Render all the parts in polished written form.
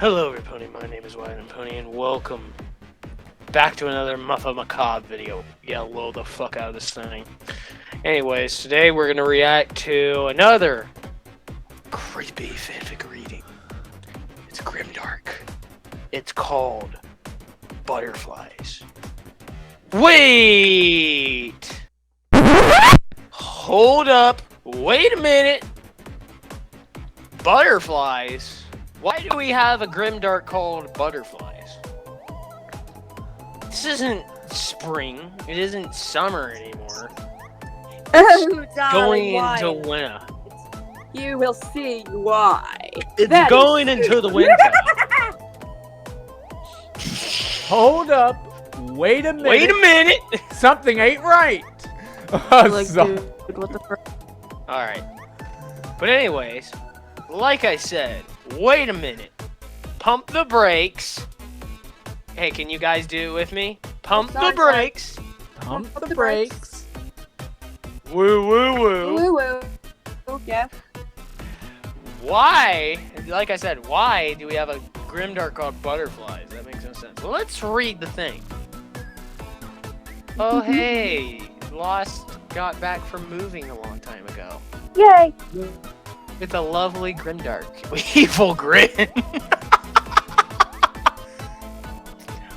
Hello everybody, my name is Wyatt and welcome back to another Muffa Macabre video. Yeah, blow the fuck out of this thing. Anyways, today we're gonna react to another creepy fanfic reading. It's grimdark. It's called Butterflies. Wait! Hold up. Wait a minute. Butterflies? Why do we have a grimdark called Butterflies? This isn't spring. It isn't summer anymore. Oh, darling, Going into winter. You will see why. It's going into the winter. Hold up. Wait a minute. Wait a minute. Something ain't right. Like, dude, what the frick? Alright. But anyways, like I said, wait a minute. Pump the brakes. Hey, can you guys do it with me? Pump the brakes. Pump the brakes. Woo woo woo. Woo woo. Yeah. Why, like I said, why do we have a grimdark called Butterflies? That makes no sense. Well, let's read the thing. Oh, hey. Lost got back from moving a long time ago. Yay. With a lovely grimdark. Evil grin.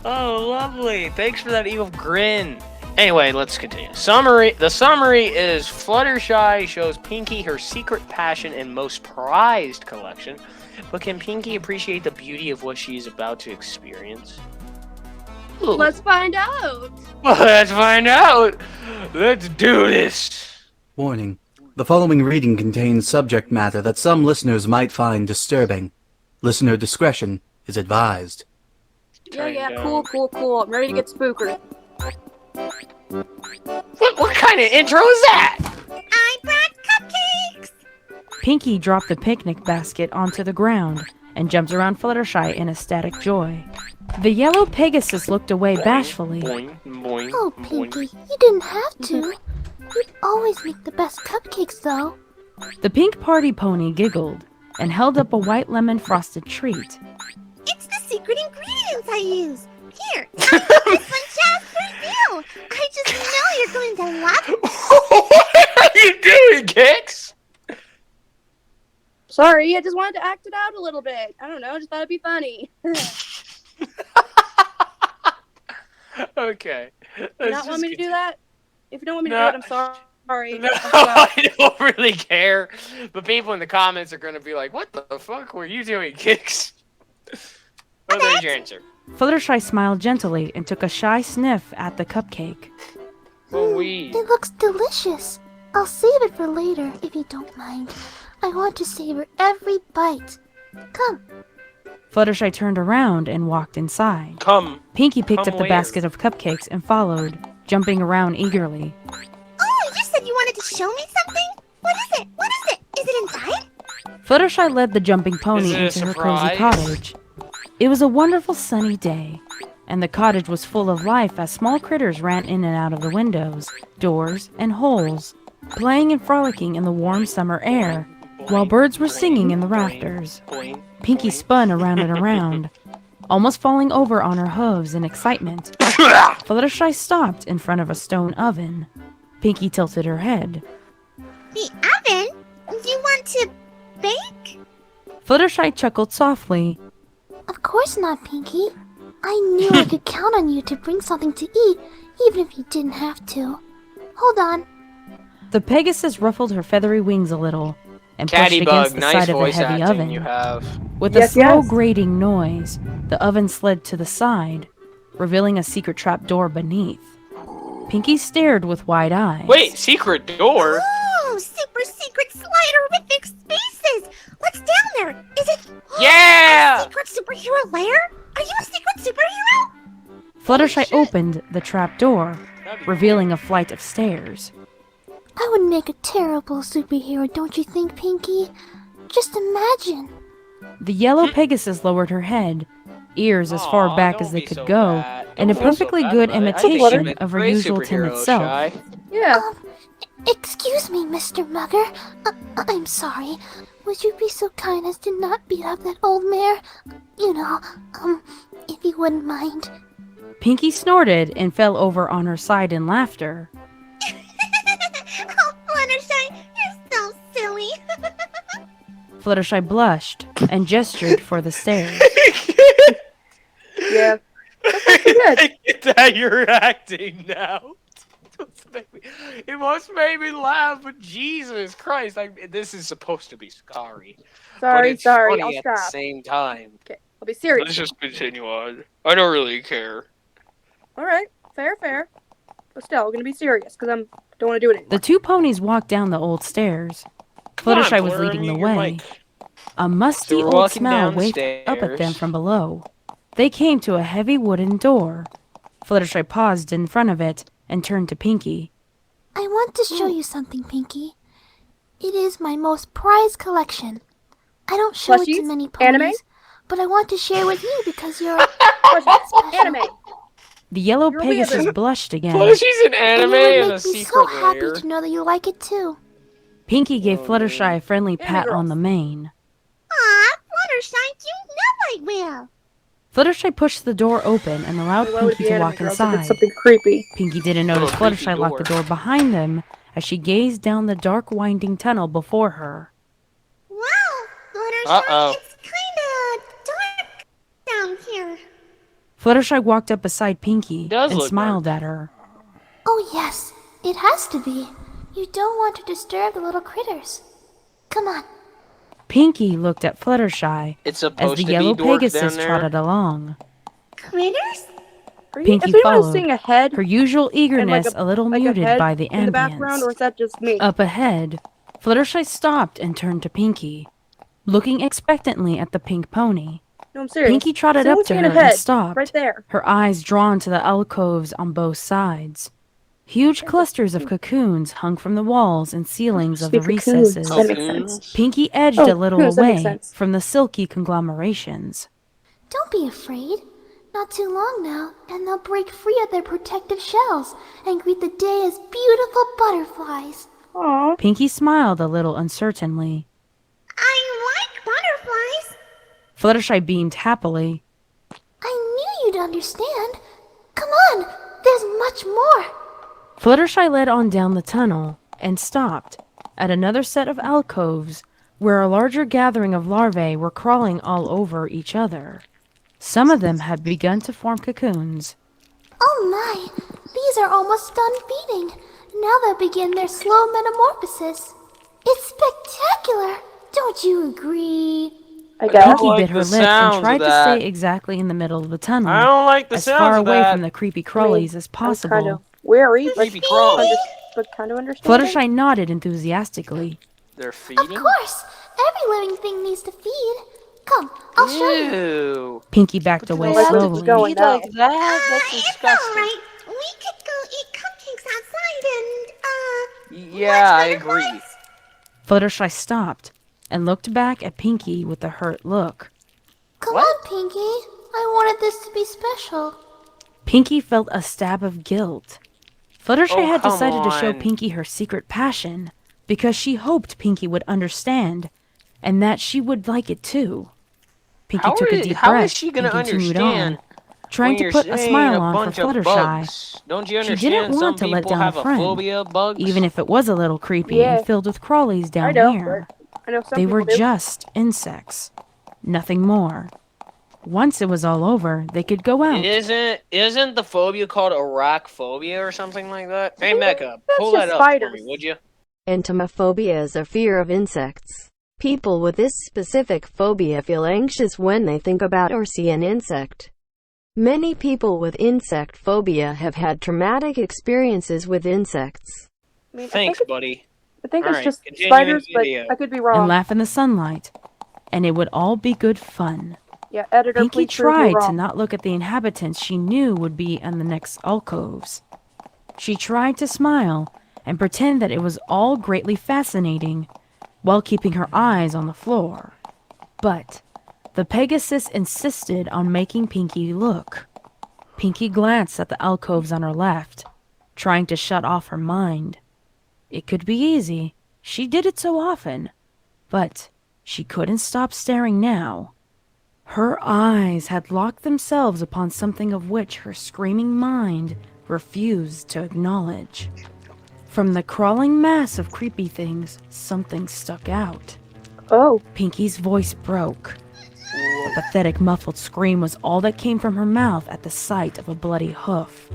Oh, lovely. Thanks for that evil grin. Anyway, let's continue. The summary is Fluttershy shows Pinky her secret passion and most prized collection, but can Pinky appreciate the beauty of what she is about to experience? Ooh. Let's find out. Well, let's find out. Let's do this. Warning. The following reading contains subject matter that some listeners might find disturbing. Listener discretion is advised. Yeah, cool. I'm ready to get spooker. What kind of intro is that? I brought cupcakes! Pinky dropped the picnic basket onto the ground and jumped around Fluttershy in ecstatic joy. The yellow Pegasus looked away bashfully. Boing, boing, Oh, boing. Pinky, you didn't have to. You always make the best cupcakes, though. The pink party pony giggled and held up a white lemon frosted treat. It's the secret ingredients I use. Here, I got this one just for you. I just know you're going to love it. What are you doing, Kix? Sorry, I just wanted to act it out a little bit. I don't know, just thought it'd be funny. Okay. You not want me to do that? If you don't want me to No. do it, I'm sorry. No, I don't really care. But people in the comments are going to be like, what the fuck were you doing, Kix? Well, there's your answer. Fluttershy smiled gently and took a shy sniff at the cupcake. Well, we... It looks delicious. I'll save it for later, if you don't mind. I want to savor every bite. Come. Fluttershy turned around and walked inside. Come. Pinky picked Come up the where? basket of cupcakes and followed, jumping around eagerly. Oh, you said you wanted to show me something? What is it? What is it? Is it inside? Fluttershy led the jumping pony Is it a into her cozy surprise? cottage. It was a wonderful sunny day, and the cottage was full of life as small critters ran in and out of the windows, doors, and holes, playing and frolicking in the warm summer air, while birds were singing in the rafters. Boing. Pinky spun around and around, almost falling over on her hooves in excitement. Fluttershy stopped in front of a stone oven. Pinky tilted her head. The oven? Do you want to bake? Fluttershy chuckled softly. Of course not, Pinky. I knew I could count on you to bring something to eat, even if you didn't have to. Hold on. The Pegasus ruffled her feathery wings a little and pushed against Cattybug, the nice side of the voice heavy acting oven. you have. With a slow grating noise, the oven slid to the side, revealing a secret trap door beneath. Pinky stared with wide eyes. Wait, secret door? Oh, super secret sliderific spaces! What's down there? Is it Yeah! a secret superhero lair? Are you a secret superhero? Fluttershy shit. opened the trap door, revealing a flight of stairs. I would make a terrible superhero, don't you think, Pinky? Just imagine. The yellow Pegasus lowered her head, ears as far Aw, back don't as they be could so go, bad. and a Don't feel so perfectly bad good about it. I think you imitation make of her great usual timid superheroes, self. Shy. Yeah. Excuse me, Mr. Mugger. I'm sorry, would you be so kind as to not beat up that old mare? You know, if you wouldn't mind. Pinky snorted and fell over on her side in laughter. Oh, Fluttershy, you're so silly. Fluttershy blushed and gestured for the stairs. Yeah. I get that you're acting now. It must make me laugh, but Jesus Christ, this is supposed to be scary. But Sorry, it's sorry. funny I'll at the stop. same time. Okay, I'll be serious. Let's just continue on. I don't really care. All right, fair. But still, I'm gonna be serious because I don't want to do it anymore. The two ponies walked down the old stairs. Come on, Fluttershy was Plur, leading the mute your way. mic. A musty So we're old walking smell down the waved up at them stairs. from below. They came to a heavy wooden door. Fluttershy paused in front of it and turned to Pinky. I want to show you something, Pinky. It is my most prized collection. I don't show it to Plushies? many ponies, Anime? but I want to share with you because you're Anime. The yellow You're Pegasus weird. blushed again. She's an anime and you and would a make me secret so happy layer. to know that you like it too. Pinky gave Fluttershy a friendly pat on the mane. Aw, Fluttershy, you know I will. Fluttershy pushed the door open and allowed Why would it Pinky be to anime walk girls if inside. it's something creepy? Pinky didn't notice Oh, creepy Fluttershy locked the door. door behind them as she gazed down the dark winding tunnel before her. Wow, Fluttershy, Uh-oh. it's kinda dark down here. Fluttershy walked up beside Pinky Does and look smiled at her. Oh yes, it has to be. You don't want to disturb the little critters. Come on. Pinky looked at Fluttershy It's as supposed the to yellow be dorks Pegasus down there. trotted along. Critters? Pinky Is anyone followed, seeing a head her usual eagerness like a little like muted head by the in the background, or ambience. is that just me? Up ahead, Fluttershy stopped and turned to Pinky, looking expectantly at the pink pony. No, I'm serious. Pinky trotted Someone's up to seeing her a head and stopped, right there. her eyes drawn to the alcoves on both sides. Huge clusters of cocoons hung from the walls and ceilings of the Speak cocoons. recesses. That makes sense. Pinky edged Oh, a little cocoons, that makes away sense. from the silky conglomerations. Don't be afraid. Not too long now, and they'll break free of their protective shells and greet the day as beautiful butterflies. Aw. Pinky smiled a little uncertainly. I like butterflies. Fluttershy beamed happily. I knew you'd understand. Come on, there's much more. Fluttershy led on down the tunnel and stopped at another set of alcoves where a larger gathering of larvae were crawling all over each other. Some of them had begun to form cocoons. Oh my, these are almost done feeding. Now they'll begin their slow metamorphosis. It's spectacular. Don't you agree? I guess. Pinky like bit her the lips sounds and tried of to that. stay exactly in the middle of the tunnel, I don't like the as sounds far of away that. from the creepy crawlies as I'm kind possible. of wary, but Creepy crawlies. kind of understanding. Fluttershy nodded enthusiastically. They're Of feeding? course, every living thing needs to feed. Come, I'll show you. Ew. Pinky backed away Well, that's where slowly. it's going Feed now. like that? That's disgusting. We could go eat cupcakes outside and, Yeah, I agree. Fluttershy stopped and looked back at Pinky with a hurt look. Come What? on, Pinky. I wanted this to be special. Pinky felt a stab of guilt. Fluttershy Oh, had come decided to show on. Pinky her secret passion because she hoped Pinky would understand and that she would like it too. Pinky took a deep How breath is she gonna and continued understand? on, trying when to you're put a saying smile a on for bunch of Fluttershy, bugs? Don't you She understand? didn't want Some to let people down a have friend, phobia of bugs. even if it was a little creepy Yeah. and filled with crawlies I down know, here. but I know some They people were do. just insects, nothing more. Once it was all over, they could go out. Isn't the phobia called arachnophobia or something like that? Hey Mecca, That's pull that just up for spiders. me, would you? Entomophobia is a fear of insects. People with this specific phobia feel anxious when they think about or see an insect. Many people with insect phobia have had traumatic experiences with insects. I mean, Thanks, I buddy. think it's Alright, just continuing spiders, but video. I could be And wrong. laugh in the sunlight, and it would all be good fun. Yeah, editor, Pinky please prove me tried to wrong. not look at the inhabitants she knew would be in the next alcoves. She tried to smile and pretend that it was all greatly fascinating, while keeping her eyes on the floor. But the Pegasus insisted on making Pinky look. Pinky glanced at the alcoves on her left, trying to shut off her mind. It could be easy. She did it so often. But She couldn't stop staring now. Her eyes had locked themselves upon something of which her screaming mind refused to acknowledge. From the crawling mass of creepy things, something stuck out. Oh. Pinky's voice broke. A pathetic muffled scream was all that came from her mouth at the sight of a bloody hoof.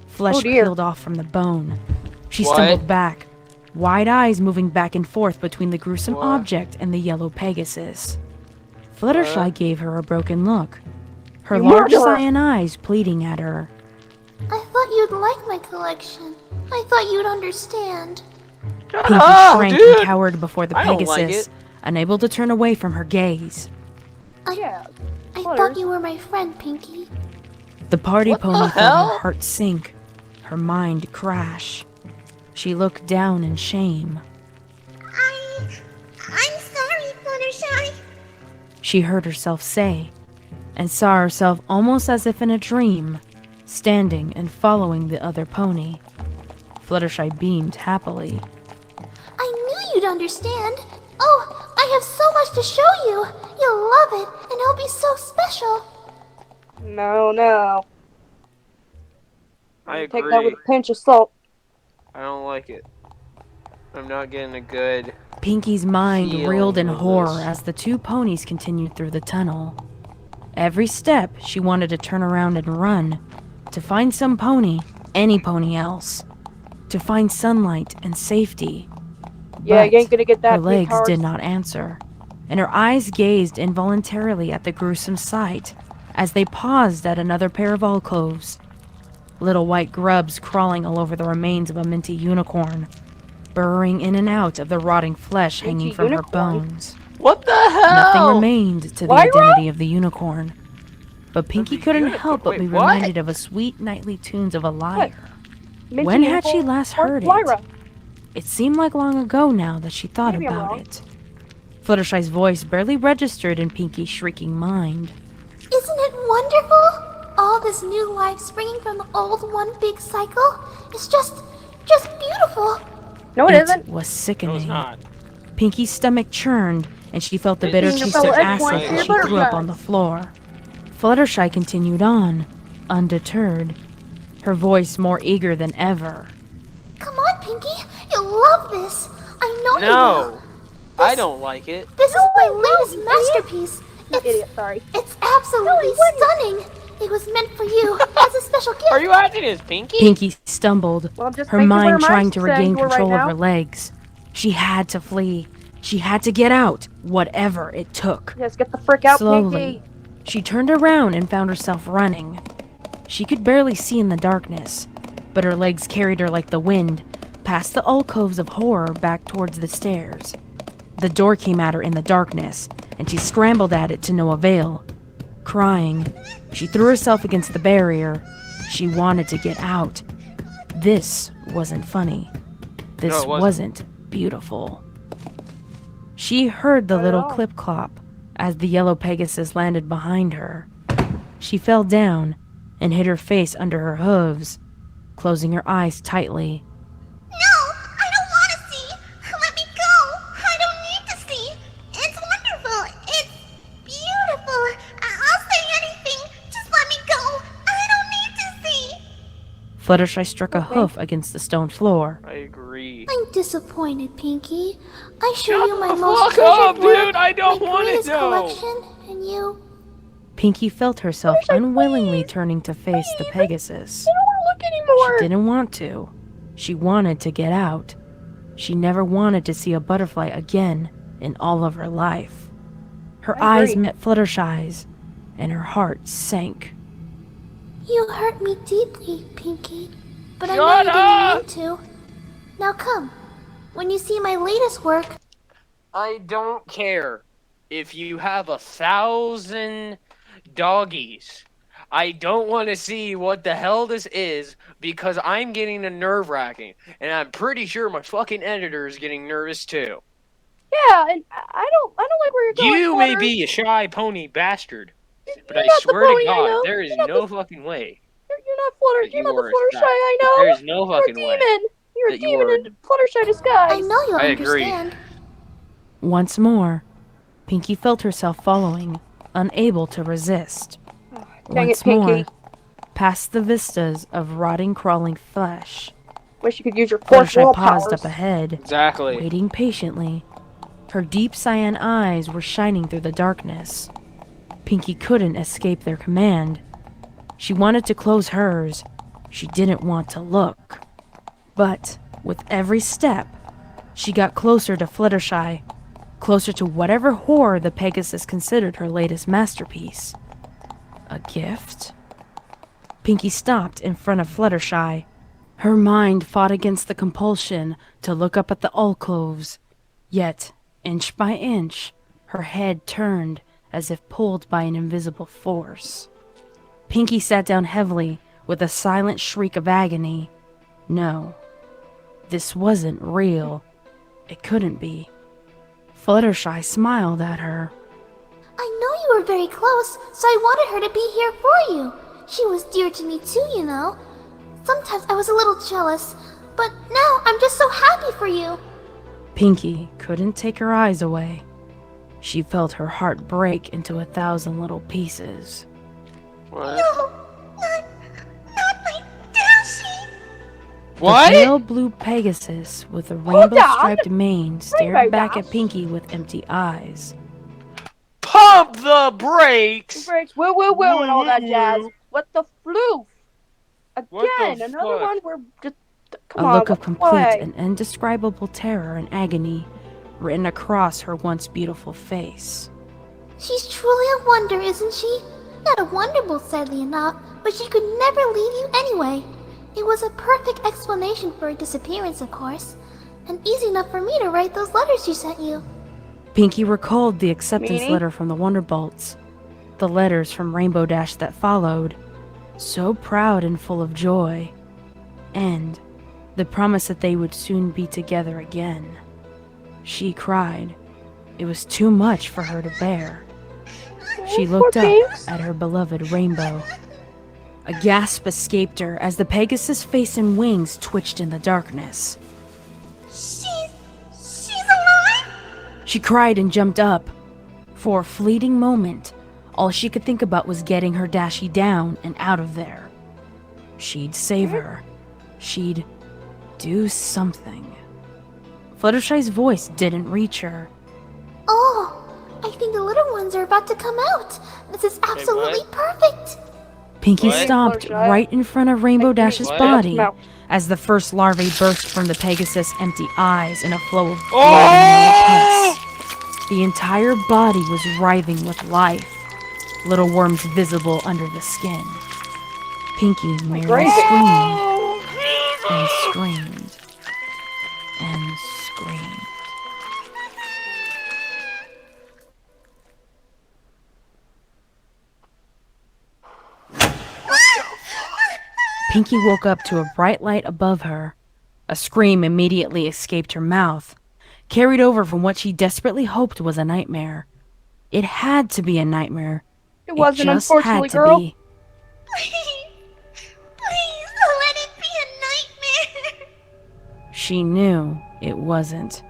Flesh peeled off from the bone. She stumbled back, wide eyes moving back and forth between the gruesome object and the yellow Pegasus. Fluttershy gave her a broken look, her large cyan eyes pleading at her. I thought you'd like my collection. I thought you'd understand. Pinky shrank and cowered before the Pegasus, unable to turn away from her gaze. I thought you were my friend, Pinky. The party pony felt her heart sink, her mind crash. She looked down in shame. I'm sorry, Fluttershy. She heard herself say, and saw herself almost as if in a dream, standing and following the other pony. Fluttershy beamed happily. I knew you'd understand. Oh, I have so much to show you. You'll love it, and it'll be so special. No. I agree. Take that with a pinch of salt. I don't like it. I'm not getting a good... Pinky's mind reeled in horror this. as the two ponies continued through the tunnel. Every step, she wanted to turn around and run, to find some pony, any pony else, to find sunlight and safety. Yeah, But you ain't gonna get that. her legs did not answer, and her eyes gazed involuntarily at the gruesome sight as they paused at another pair of alcoves. Little white grubs crawling all over the remains of a minty unicorn, burrowing in and out of the rotting flesh hanging from her bones. What the hell? Nothing remained to the identity of the unicorn. But Pinky couldn't help but be reminded of a sweet nightly tunes of a lyre. When had she last heard it? It seemed like long ago now that she thought about it. Fluttershy's voice barely registered in Pinky's shrieking mind. Isn't it wonderful? All this new life springing from the old one big cycle is just beautiful. No, it isn't. It was sickening. No, it's not. Pinky's stomach churned, and she felt the bitter taste of acid as she threw up on the floor. Fluttershy continued on, undeterred, her voice more eager than ever. Come on, Pinky. You'll love this. I know you will. No, I don't like it. This is my latest masterpiece. It's absolutely stunning. It was meant for you as a special gift. Are you acting as Pinky? Pinky stumbled, her mind trying to regain control of her right legs. She had to flee. She had to get out, whatever it took. Yes, get the frick out, Slowly, Pinky. she turned around and found herself running. She could barely see in the darkness, but her legs carried her like the wind, past the alcoves of horror back towards the stairs. The door came at her in the darkness, and she scrambled at it to no avail. Crying, she threw herself against the barrier. She wanted to get out. This wasn't funny. This wasn't beautiful. She heard the little clip-clop as the yellow Pegasus landed behind her. She fell down and hid her face under her hooves, closing her eyes tightly. No, I don't want to see. Let me go. I don't need to see. It's wonderful. It's beautiful. I'll say anything. Just let me go. I don't need to see. Fluttershy struck a hoof against the stone floor. I agree. I'm disappointed, Pinky. I show Shut you my the most fuck up, treasured work, dude. I don't my want to greatest know. collection, and you... Pinky felt herself unwillingly turning to face the Pegasus. I don't want to look anymore. She didn't want to. She wanted to get out. She never wanted to see a butterfly again in all of her life. Her eyes met Fluttershy's, and her heart sank. You hurt me deeply, Pinky. But I Shut know up! you didn't mean to. Now come. When you see my latest work... I don't care if you have 1,000 doggies. I don't want to see what the hell this is because I'm getting a nerve-wracking, and I'm pretty sure my fucking editor is getting nervous too. Yeah, and I don't like where you're going. You may Flutter. be a shy pony bastard, but You're I not the swear pony, to I God, know. there is You're not no fucking way. You're not Flutter. that You're you not the are a Fluttershy shy. I know. There is no fucking You're a way. demon. You're a that you demon are- in Fluttershy disguise. I know you'll I agree. understand. Once more, Pinky felt herself following, unable to resist. Dang Once it, Pinky. more, past the vistas of rotting, crawling flesh, Wish you could use your fourth Fluttershy world paused powers. up ahead, Exactly. waiting patiently. Her deep cyan eyes were shining through the darkness. Pinky couldn't escape their command. She wanted to close hers. She didn't want to look. But with every step, she got closer to Fluttershy, closer to whatever horror the Pegasus considered her latest masterpiece. A gift? Pinky stopped in front of Fluttershy. Her mind fought against the compulsion to look up at the alcoves. Yet, inch by inch, her head turned as if pulled by an invisible force. Pinky sat down heavily with a silent shriek of agony. No, this wasn't real. It couldn't be. Fluttershy smiled at her. I know you were very close, so I wanted her to be here for you. She was dear to me too, you know. Sometimes I was a little jealous, but now I'm just so happy for you. Pinky couldn't take her eyes away. She felt her heart break into 1,000 little pieces. What? No, not my Dashy. The What? pale blue Pegasus with a rainbow-striped mane stared Rainbow back Dash. at Pinky with empty eyes. Pump the brakes! Breaks, woo woo woo, and all that jazz. What the floof? What the Again, another fuck? one where just A come on. look of what complete way? and indescribable terror and agony written across her once beautiful face. She's truly a wonder, isn't she? Not a wonderful, sadly enough, but she could never leave you anyway. It was a perfect explanation for her disappearance, of course, and easy enough for me to write those letters she sent you. Pinky recalled the acceptance Meaning? letter from the Wonderbolts, the letters from Rainbow Dash that followed, so proud and full of joy, and the promise that they would soon be together again. She cried. It was too much for her to bear. She looked up at her beloved Rainbow. A gasp escaped her as the Pegasus' face and wings twitched in the darkness. She's alive? She cried and jumped up. For a fleeting moment, all she could think about was getting her Dashy down and out of there. She'd save her. She'd do something. Fluttershy's voice didn't reach her. Oh, I think the little ones are about to come out. This is absolutely perfect. Pinky What? stopped Fluttershy? right in front of Rainbow Dash's What? body Mouth. as the first larvae burst from the Pegasus' empty eyes in a flow of blood Oh! and pus. The entire body was writhing with life, little worms visible under the skin. Pinky merely Gravy. screamed and screamed and screamed. Pinky woke up to a bright light above her. A scream immediately escaped her mouth, carried over from what she desperately hoped was a nightmare. It had to be a nightmare. It wasn't, just unfortunately, had to girl. be. Please let it be a nightmare. She knew it wasn't.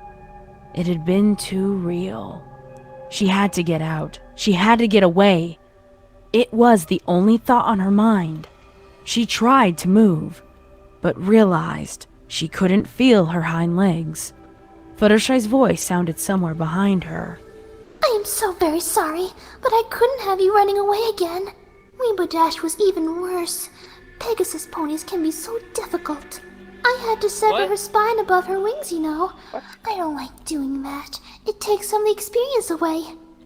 It had been too real. She had to get out. She had to get away. It was the only thought on her mind. She tried to move, but realized she couldn't feel her hind legs. Fluttershy's voice sounded somewhere behind her. I am so very sorry, but I couldn't have you running away again. Rainbow Dash was even worse. Pegasus ponies can be so difficult. I had to sever What? her spine above her wings, you know. What? I don't like doing that. It takes some of the experience away.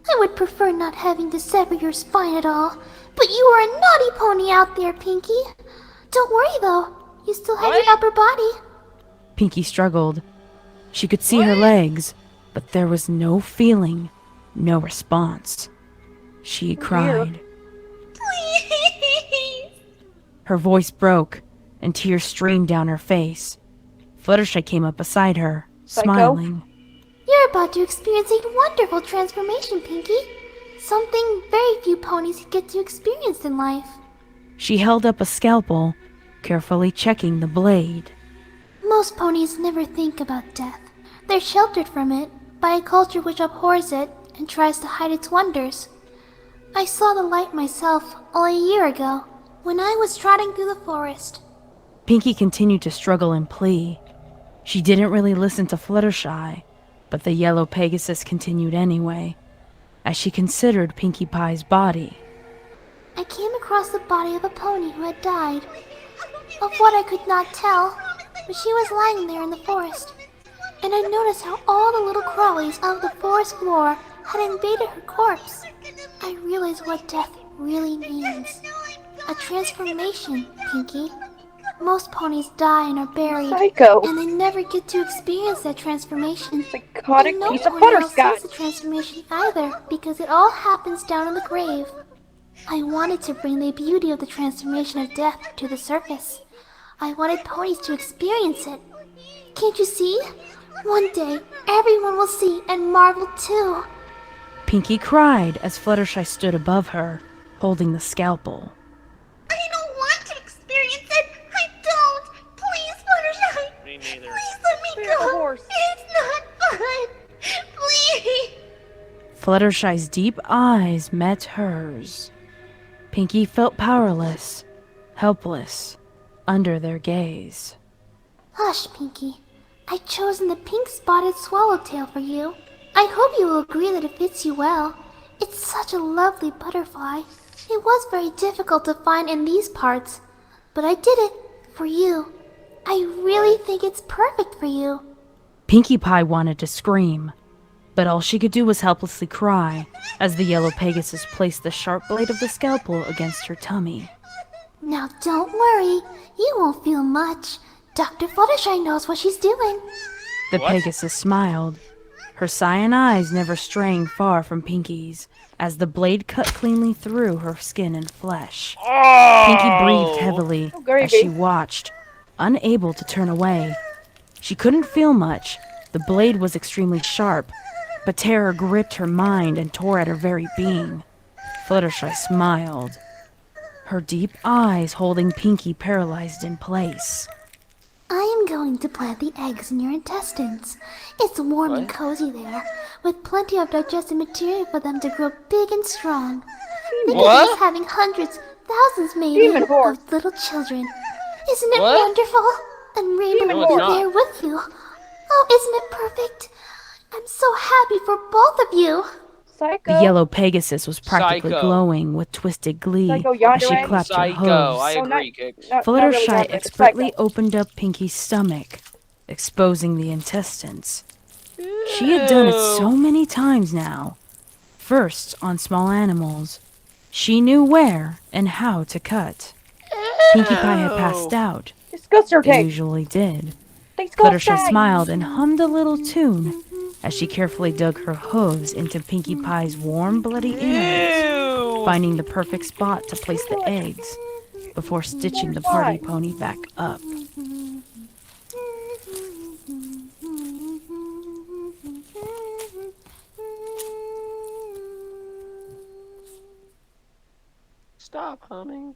I would prefer not having to sever your spine at all. But you are a naughty pony out there, Pinky. Don't worry, though. You still have What? your upper body. Pinky struggled. She could see her legs, but there was no feeling, no response. She cried. Please. Her voice broke, and tears streamed down her face. Fluttershy came up beside her, Psycho? smiling. You're about to experience a wonderful transformation, Pinky. Something very few ponies get to experience in life. She held up a scalpel, carefully checking the blade. Most ponies never think about death. They're sheltered from it by a culture which abhors it and tries to hide its wonders. I saw the light myself only a year ago, when I was trotting through the forest. Pinkie continued to struggle and plea. She didn't really listen to Fluttershy, but the yellow Pegasus continued anyway, as she considered Pinkie Pie's body. I came across the body of a pony who had died. Of what I could not tell, but she was lying there in the forest, and I noticed how all the little crawlies of the forest floor had invaded her corpse. I realized what death really means. A transformation, Pinkie. Most ponies die and are buried, Psycho. and they never get to experience that transformation. Psychotic And no piece of pony else butterscotch. sees the transformation either, because it all happens down in the grave. I wanted to bring the beauty of the transformation of death to the surface. I wanted ponies to experience it. Can't you see? One day, everyone will see and marvel too. Pinkie cried as Fluttershy stood above her, holding the scalpel. I don't want to experience it. I don't. Please, Fluttershy. Me neither. Please let me Stay on the go. horse. It's not fun. Please. Fluttershy's deep eyes met hers. Pinkie felt powerless, helpless, under their gaze. Hush, Pinkie. I've chosen the pink-spotted swallowtail for you. I hope you will agree that it fits you well. It's such a lovely butterfly. It was very difficult to find in these parts, but I did it for you. I really think it's perfect for you. Pinkie Pie wanted to scream, but all she could do was helplessly cry as the yellow Pegasus placed the sharp blade of the scalpel against her tummy. Now don't worry. You won't feel much. Dr. Fluttershy knows what she's doing. The What? Pegasus smiled, her cyan eyes never straying far from Pinkie's, as the blade cut cleanly through her skin and flesh. Oh! Pinkie breathed heavily Oh, gravy. as she watched, unable to turn away. She couldn't feel much. The blade was extremely sharp, but terror gripped her mind and tore at her very being. Fluttershy smiled, her deep eyes holding Pinkie paralyzed in place. I am going to plant the eggs in your intestines. It's warm and What? cozy there, with plenty of digestive material for them to grow big and strong. Think of What? us having hundreds, thousands maybe, Demon horse. of little children. Isn't it What? wonderful? And Rainbow Demon will be horse. there with you. Oh, isn't it perfect? I'm so happy for both of you. Psycho. The yellow Pegasus was practically Psycho. glowing with twisted glee Psycho as she Yandere. clapped her Psycho. hooves. I Oh, not- agree, Kix. Not really Fluttershy Yandere, but expertly psycho. opened up Pinkie's stomach, exposing the intestines. She had done it so many times now. First on small animals. She knew where and how to cut. Pinkie Pie had passed out. Disgust her They take. usually did. Thanks, go Fluttershy outside. smiled and hummed a little tune as she carefully dug her hooves into Pinkie Pie's warm, bloody innards, Ew! finding the perfect spot to place the eggs before stitching the party pony back up. Stop humming.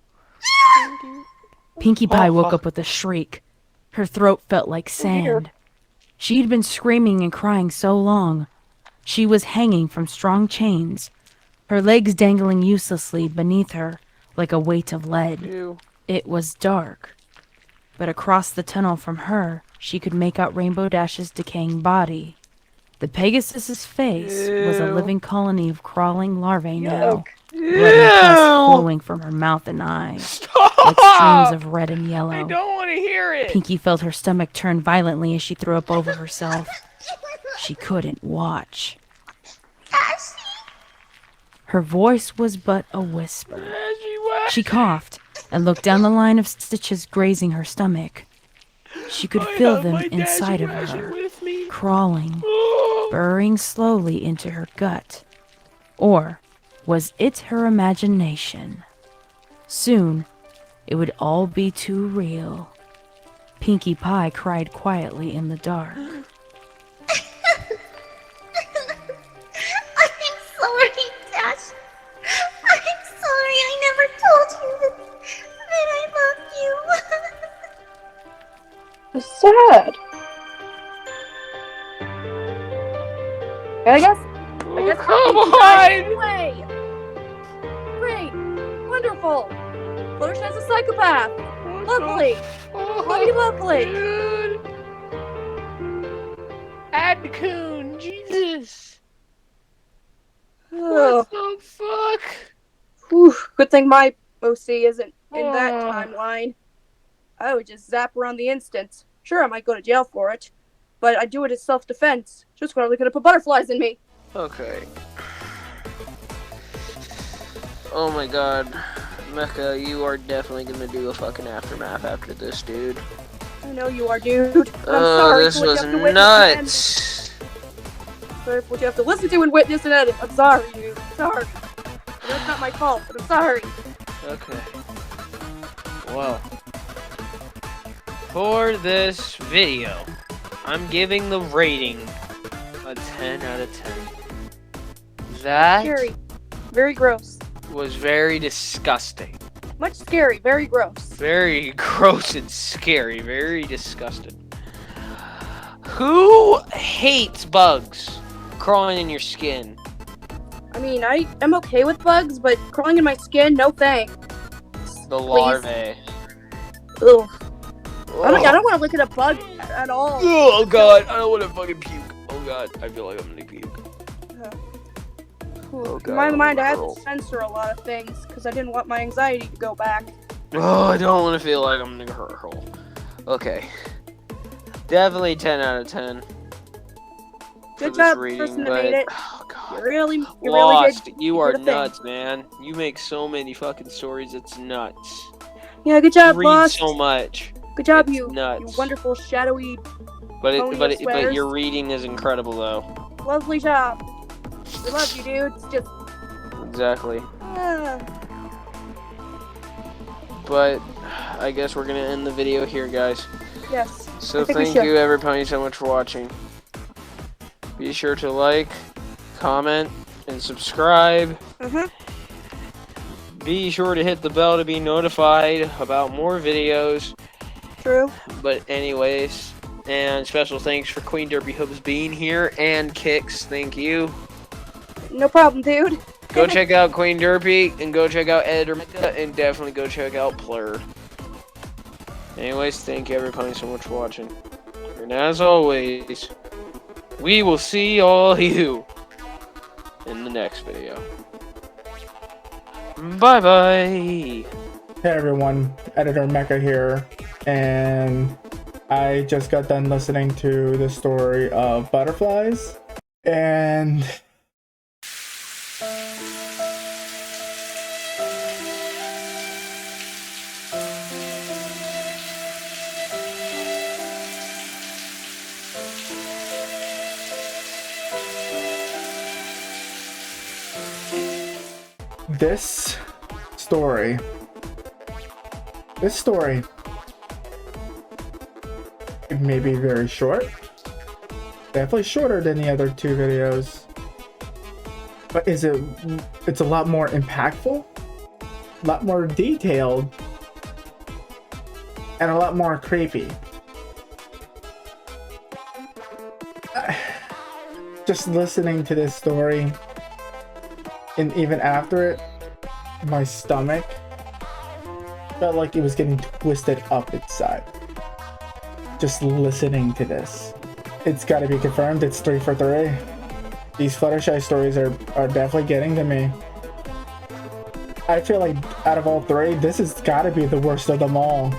Thank you. Pinkie Pie woke up with a shriek. Her throat felt like sand. She had been screaming and crying so long. She was hanging from strong chains, her legs dangling uselessly beneath her like a weight of lead. Ew. It was dark, but across the tunnel from her, she could make out Rainbow Dash's decaying body. The Pegasus's face was a Ew. living colony of crawling larvae now, Yuck. blood and pus flowing from her mouth and eyes, like streams of red and yellow. I don't want to hear it. Pinkie felt her stomach turn violently as she threw up over herself. She couldn't watch. Her voice was but a whisper. She coughed and looked down the line of stitches grazing her stomach. She could feel them inside of her, crawling, burrowing slowly into her gut. Or was it her imagination? Soon, it would all be too real. Pinkie Pie cried quietly in the dark. I'm sorry, Dash. I'm sorry I never told you that I love you. It's sad. I guess Come Fluttershy's a psychopath. Lovely. Lovely. Dude. Adcoon, Jesus. Ugh. What the fuck? Whew, good thing my OC isn't in that Oh. timeline. I would just zap her on the instant. Sure, I might go to jail for it, but I'd do it as self-defense. Just probably could have put butterflies in me. Okay. Oh my god. Mecha, you are definitely gonna do a fucking aftermath after this, dude. I know you are, dude. I'm Oh, sorry this for what was you have to witness and nuts. sorry for what you have to listen to and witness and edit. I'm sorry, dude. I'm sorry. I know it's not my fault, but I'm sorry. Okay. Well. For this video, I'm giving the rating a 10 out of 10. That Scary. Very gross. was very disgusting. Much scary. Very gross. Very gross and scary. Very disgusting. Who hates bugs crawling in your skin? I mean, I am okay with bugs, but crawling in my skin, no thanks. The larvae. Ugh. I don't want to look at a bug at all. Oh god, I don't want to fucking puke. Oh god, I feel like I'm gonna puke. Oh god. In my mind, I had girl. to censor a lot of things because I didn't want my anxiety to go back. Oh, I don't want to feel like I'm gonna hurt her. Okay. Definitely 10 out of 10. Good for this job, reading, person that but- made it. Oh god. You really Lost. did. You did are a thing. nuts, man. You make so many fucking stories. It's nuts. Yeah, good job, Read Lost. so much. Good job, It's you nuts. wonderful shadowy, But Pony but sweaters. your reading is incredible though. lovely job. We love you, dude. It's just, Exactly. ah. But I guess we're gonna end the video here, guys. Yes. So I think we thank should. you everybody so much for watching. Be sure to like, comment, and subscribe. Mhm. Be sure to hit the bell to be notified about more videos. True. But anyways, and special thanks for Queen Derpy Hooves being here, and Kix, thank you. No problem, dude. Go check out Queen Derpy, and go check out Anteater-By Qumu, and definitely go check out Plur. Anyways, thank you everybody so much for watching. And as always, we will see all you in the next video. Bye bye. Hey everyone, Editor Mecha here, and I just got done listening to the story of butterflies, and this story it may be very short, definitely shorter than the other two videos, but it's a lot more impactful, a lot more detailed, and a lot more creepy. Just listening to this story, and even after it, my stomach felt like it was getting twisted up its side. Just listening to this. It's gotta be confirmed, it's 3 for 3. These Fluttershy stories are definitely getting to me. I feel like out of all 3, this has gotta be the worst of them all.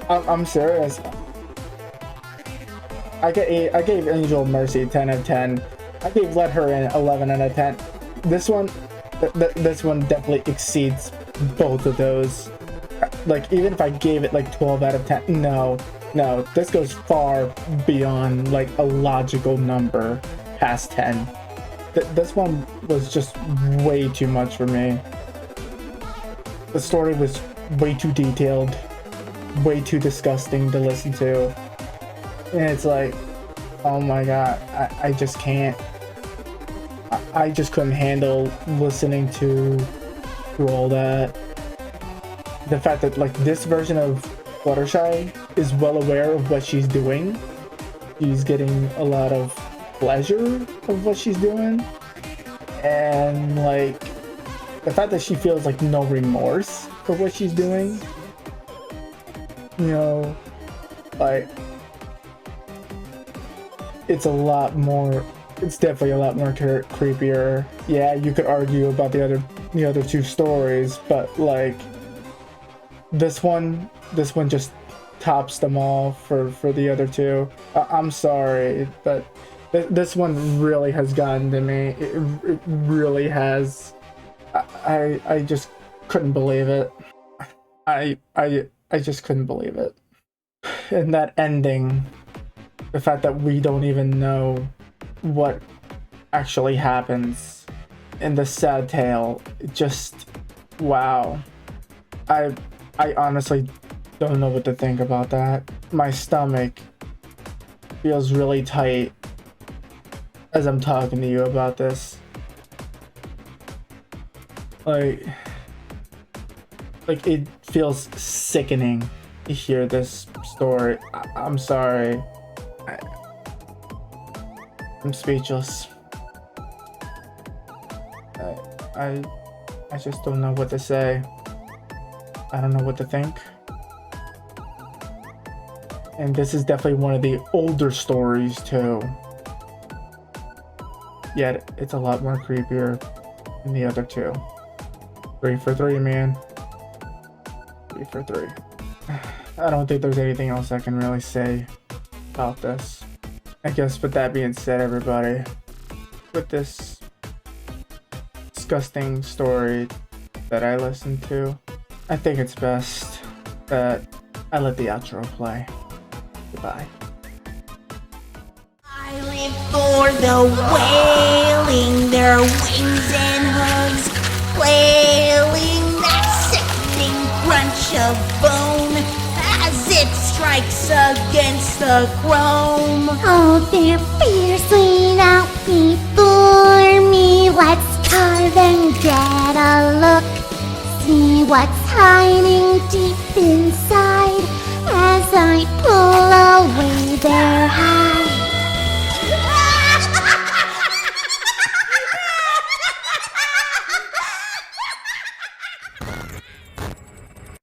I'm serious. I gave Angel Mercy 10 out of 10. I gave Let Her In 11 out of 10. This one, this one definitely exceeds both of those. Like, even if I gave it like 12 out of 10, no, this goes far beyond like a logical number past 10. This one was just way too much for me. The story was way too detailed, way too disgusting to listen to. And it's like, oh my god, I just can't. I just couldn't handle listening to all that. The fact that like this version of Fluttershy is well aware of what she's doing. She's getting a lot of pleasure of what she's doing. And like the fact that she feels like no remorse for what she's doing, you know, like, it's a lot more, it's definitely a lot more creepier. Yeah, you could argue about the other two stories, but like, this one just tops them all for the other two. I'm sorry, but this one really has gotten to me. It really has. I just couldn't believe it. I just couldn't believe it. And that ending, the fact that we don't even know what actually happens in the sad tale, just wow. I honestly don't know what to think about that. My stomach feels really tight as I'm talking to you about this. Like it feels sickening to hear this story. I'm sorry. I'm speechless. I just don't know what to say. I don't know what to think. And this is definitely one of the older stories too. Yet it's a lot more creepier than the other two. 3 for 3, man. 3 for 3. I don't think there's anything else I can really say about this. I guess with that being said, everybody, with this disgusting story that I listened to, I think it's best that I let the outro play. Goodbye. I live for the wailing, their wings and hooves flailing, that sickening crunch of bone as it strikes against the chrome. Oh, they're fiercely out before me. Let's carve and get a look. See what's hiding deep inside as I pull away their hide.